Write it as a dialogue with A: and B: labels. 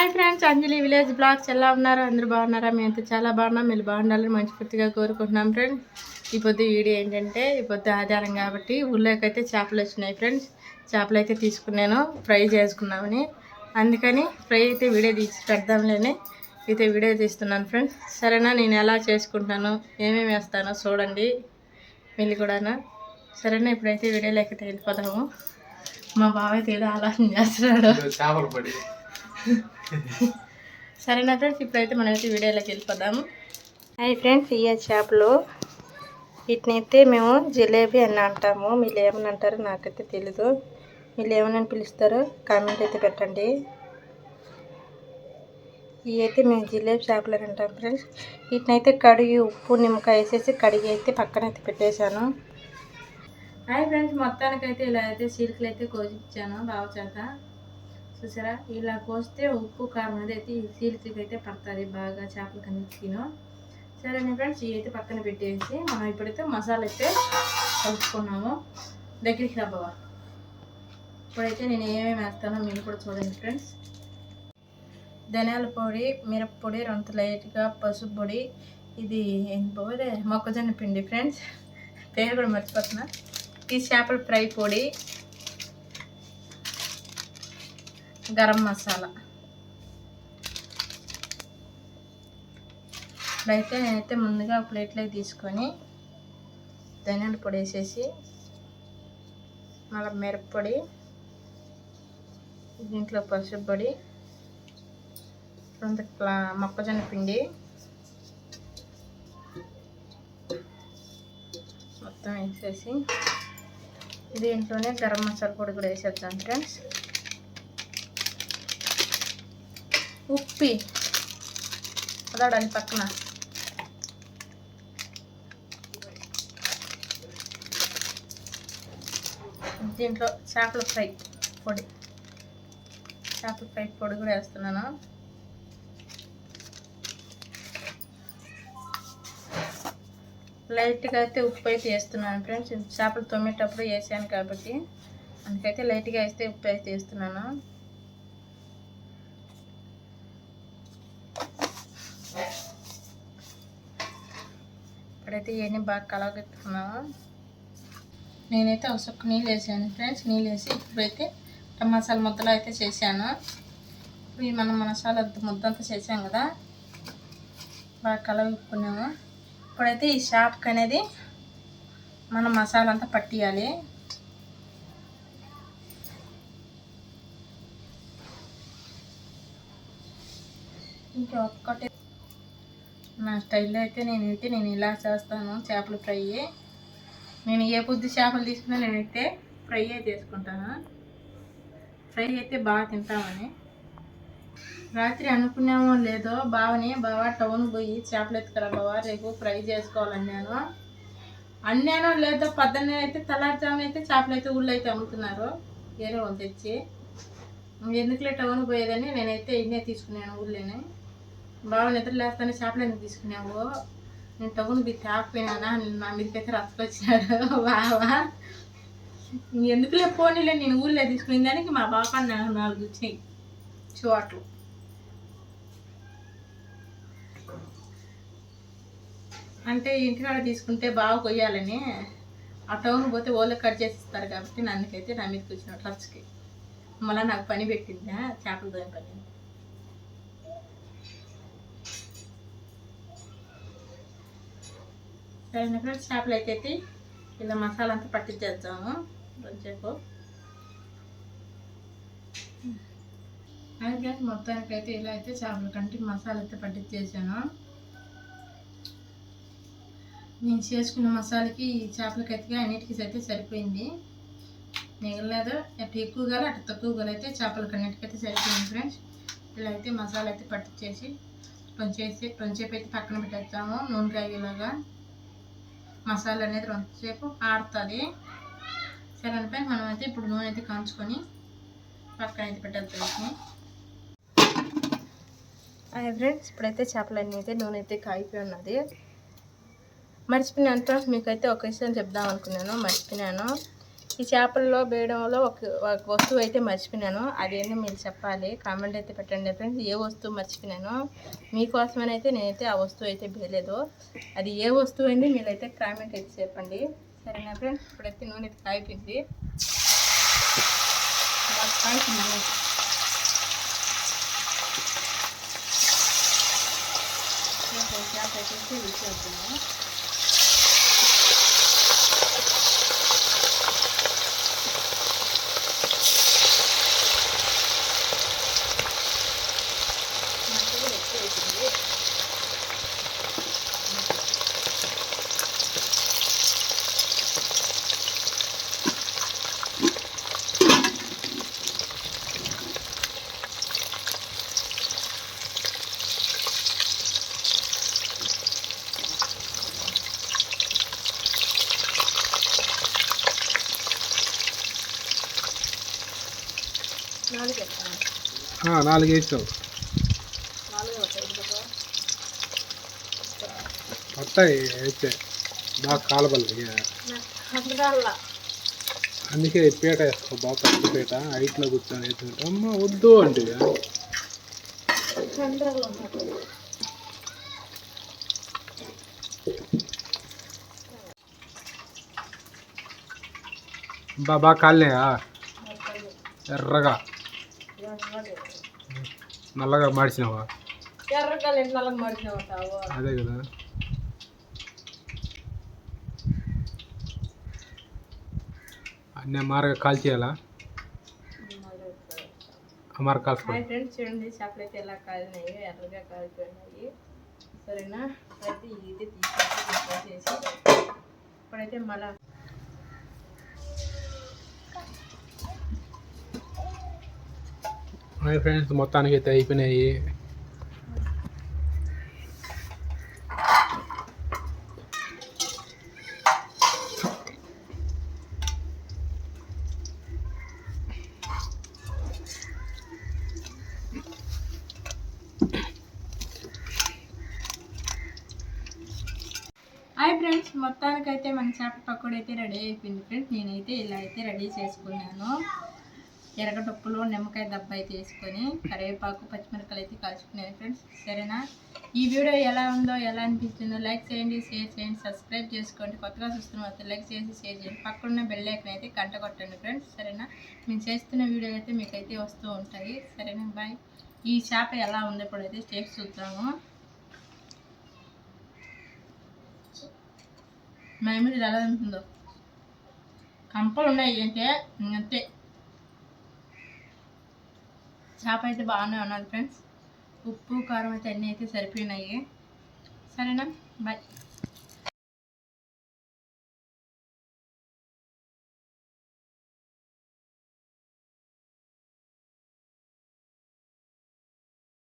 A: Hi friends, అంజలి village vlogs ఎలా ఉన్నారు? అందరూ బాగున్నారా? మేమైతే చాలా బాగున్నాం. మీరు బాగుండాలని మనస్ఫూర్తిగా కోరుకుంటున్నాం ఫ్రెండ్స్. ఈ పొద్దు వీడియో ఏంటంటే, ఈ పొద్దు ఆధారం కాబట్టి ఊళ్ళోకి అయితే చేపలు వచ్చినాయి ఫ్రెండ్స్. చేపలు అయితే తీసుకున్నాను ఫ్రై చేసుకున్నామని, అందుకని ఫ్రై అయితే వీడియో తీసి పెడదాంలేని అయితే వీడియో తీస్తున్నాను ఫ్రెండ్స్. సరేనా? నేను ఎలా చేసుకుంటాను, ఏమేమి వేస్తానో చూడండి వీళ్ళు కూడాను. సరేనా? ఇప్పుడైతే వీడియోలోకి అయితే వెళ్ళిపోదాము. మా బాబాయ్ ఏదో ఆలోచన చేస్తున్నాడు. సరేనా ఫ్రెండ్స్, ఇప్పుడైతే మనమైతే వీడియోలోకి వెళ్ళిపోదాము. హాయ్ ఫ్రెండ్స్, ఈ చేపలు వీటినైతే మేము జిలేబీ అని అంటాము. మీరు ఏమని అంటారో నాకైతే తెలీదు. మీరు ఏమని పిలుస్తారో కామెంట్ అయితే పెట్టండి. ఇవి అయితే మేము జిలేబీ చేపలు అని అంటాం ఫ్రెండ్స్. వీటినైతే కడిగి ఉప్పు నిమ్మకాయ వేసేసి కడిగి అయితే పక్కన అయితే పెట్టేశాను. హాయ్ ఫ్రెండ్స్, మొత్తానికైతే ఇలా అయితే సీల్కలు అయితే కోసిచ్చాను బావ చేత. చూసారా? ఇలా కోస్తే ఉప్పు కారం అనేది అయితే ఈ సీల్కి అయితే పడుతుంది బాగా చేపలు కనిపిను. సరేనా ఫ్రెండ్స్, ఇవి అయితే పక్కన పెట్టేసి మనం ఇప్పుడైతే మసాలా అయితే కలుపుకున్నాము. దగ్గరికి రబ్బవా. ఇప్పుడైతే నేను ఏమేమి వేస్తానో మీరు కూడా చూడండి ఫ్రెండ్స్. ధనియాల పొడి, మిరప్పొడి, రొంత లైట్గా పసుపు పొడి, ఇది ఏంటి మొక్కజొన్న పిండి ఫ్రెండ్స్, పేరు కూడా మర్చిపోతున్నా. ఈ చేపల ఫ్రై పొడి, గరం మసాలా. ఇప్పుడైతే నేనైతే ముందుగా ప్లేట్లో తీసుకొని ధనియాల పొడి వేసేసి, మళ్ళీ మిరప్పొడి, దీంట్లో పసుపు పొడి, మొక్కజొన్న పిండి మొత్తం వేసేసి దీంట్లోనే గరం మసాలా పొడి కూడా వేసేద్దాం ఫ్రెండ్స్. ఉప్పి అదాడాలి పక్కన. దీంట్లో చేపల ఫ్రై పొడి కూడా వేస్తున్నాను. లైట్గా అయితే ఉప్పు అయితే వేస్తున్నాను ఫ్రెండ్స్. చేపలు తొమ్మేటప్పుడు వేసాను కాబట్టి అందుకైతే లైట్గా వేస్తే ఉప్పు అయితే వేస్తున్నాను. ఇప్పుడైతే ఇవన్నీ బాగా కలగెట్టుకున్నాము. నేనైతే ఒక నీళ్ళు వేసాను ఫ్రెండ్స్. నీళ్ళు వేసి ఇప్పుడైతే మసాలా ముద్దలో అయితే చేశాను. ఇప్పుడు మనం మసాలా ముద్దంతా చేసాం కదా, బాగా కలగెట్టుకున్నాము. ఇప్పుడైతే ఈ షాప్కి అనేది మనం మసాలా అంతా పట్టియాలి. ఇంకొకటి నా స్టైల్లో అయితే నేను ఇలా చేస్తాను చేపల ఫ్రై. నేను ఏ పొద్దు చేపలు తీసుకున్నా నేనైతే ఫ్రై చేసుకుంటాను. ఫ్రై అయితే బాగా తింటామని. రాత్రి అనుకున్నామో లేదో బావ టౌన్ పోయి చేపలు ఎత్తుకురా బావ, రేపు ఫ్రై చేసుకోవాలన్నాను. అన్నానో లేదో పొద్దున్నే అయితే తెల్లారుజామున అయితే చేపలు అయితే ఊళ్ళో అయితే అమ్ముతున్నారు వేరే వాళ్ళు తెచ్చి. ఎందుకులే టౌన్ పోయేదని నేనైతే ఇన్నే తీసుకున్నాను ఊళ్ళోనే. బావ నిద్ర లేస్తానే చేపలు ఎందుకు తీసుకున్నావు, నేను టౌన్ పోయి తాకపోయినా నా మీదకైతే రచ్చకొచ్చినాడు బావ. ఎందుకులే పోనీలే, నేను ఊళ్ళో తీసుకునే దానికి మా బాప 4 వచ్చినాయి చోట్లు. అంటే ఇంటికాడ తీసుకుంటే బాగా కొయ్యాలని, ఆ టౌన్ పోతే ఓళ్ళు కట్ చేసిస్తారు కాబట్టి అందుకైతే నా మీదకి వచ్చిన రచ్చకి. మళ్ళీ నాకు పని పెట్టిందా చేపలు దోని పని. సరైన ఫ్రెండ్స్, చేపలు అయితే ఇలా మసాలా అంతా పట్టించేద్దాము కొంచెంసేపు. అయితే మొత్తానికైతే ఇలా అయితే చేపల కంటే మసాలా అయితే పట్టించేసాను. నేను చేసుకున్న మసాలాకి చేపలకైతే అన్నిటికీ అయితే సరిపోయింది. మిగలేదు అటు ఎక్కువగా అటు తక్కువగా అయితే చేపలకి అన్నిటికైతే సరిపోయింది ఫ్రెండ్స్. ఇలా అయితే మసాలా అయితే పట్టించేసి కొంచెంసేపు అయితే పక్కన పెట్టేస్తాము. నూనె కాగేలాగా మసాలా అనేది కొంచెంసేపు ఆడుతుంది. సరే ఫ్రెండ్స్, మనం అయితే ఇప్పుడు నూనె అయితే కాంచుకొని పక్కన అయితే పెట్టేస్తాము. ఫ్రెండ్స్, ఇప్పుడైతే చేపలన్నీ అయితే నూనె అయితే కాగిపోయి ఉన్నది. మర్చిపోయినాను ఫ్రెండ్స్, మీకైతే ఒక విషయం చెప్దాం అనుకున్నాను, మర్చిపోయినాను. ఈ చేపల్లో వేయడంలో ఒక వస్తువు అయితే మర్చిపోయినాను. అదేంటో మీరు చెప్పాలి, కామెంట్ అయితే పెట్టండి ఫ్రెండ్స్. ఏ వస్తువు మర్చిపోయినాను మీకోసమని అయితే నేనైతే ఆ వస్తువు అయితే వేయలేదు. అది ఏ వస్తువు అయింది మీరైతే కామెంట్ అయితే చెప్పండి, సరేనా ఫ్రెండ్స్. ఇప్పుడైతే నూనె అయితే కాగిపోయింది. చేప అయితే విడిచేద్దాము.
B: నాలుగు వేసావు వస్తాయి అయితే బాగా కాలబల్లి. అందుకే పీట వేసుకో బాగా పెద్ద పీట హైట్లో కూర్చొని వేసుకుంటా. అమ్మ వద్దు అంటే బాగా కాలినాయా? ఎర్రగా నల్లగా మార్చినావా? అదే కదా. అన్నీ మారగా కాల్చేయాలా? అమర కాల్చుకోండి
A: ఫ్రెండ్స్. చూడండి చేపలు అయితే ఎలా కాలినాయి, ఎర్రగా కాలిపోయినాయి, సరేనా. అయితే ఇది తీసేసి ఇప్పుడైతే మళ్ళా
B: ఫ్రెండ్స్ మొత్తానికి అయితే అయిపోయినాయి.
A: హాయ్ ఫ్రెండ్స్, మొత్తానికైతే మన చేప పకోడీ అయితే రెడీ అయిపోయింది ఫ్రెండ్స్. నేనైతే ఇలా అయితే రెడీ చేసుకున్నాను. ఎర్రగడ్డప్పులు, నిమ్మకాయ దెబ్బ అయితే వేసుకొని కరివేపాకు, పచ్చిమిరపకాయలు అయితే కాల్చుకున్నాను ఫ్రెండ్స్, సరేనా. ఈ వీడియో ఎలా ఉందో, ఎలా అనిపించిందో లైక్ చేయండి, షేర్ చేయండి, సబ్స్క్రైబ్ చేసుకోండి. కొత్తగా చూస్తున్న అయితే లైక్ చేసి షేర్ చేయండి. పక్కన బెల్ ఐకాన్ అయితే గంట కొట్టండి ఫ్రెండ్స్, సరేనా. మేము చేస్తున్న వీడియోలు అయితే మీకైతే వస్తూ ఉంటాయి, సరేనా. బాయ్. ఈ చేప ఎలా ఉందో ఇప్పుడైతే టేస్ట్ చూద్దాము. మేము ఎలా ఉంటుందో కంపలు ఉన్నాయి అంటే అంతే. చేప అయితే బాగానే ఉన్నది ఫ్రెండ్స్. ఉప్పు కారం అయితే అన్నీ అయితే సరిపోయినాయి, సరేనా. బాయ్.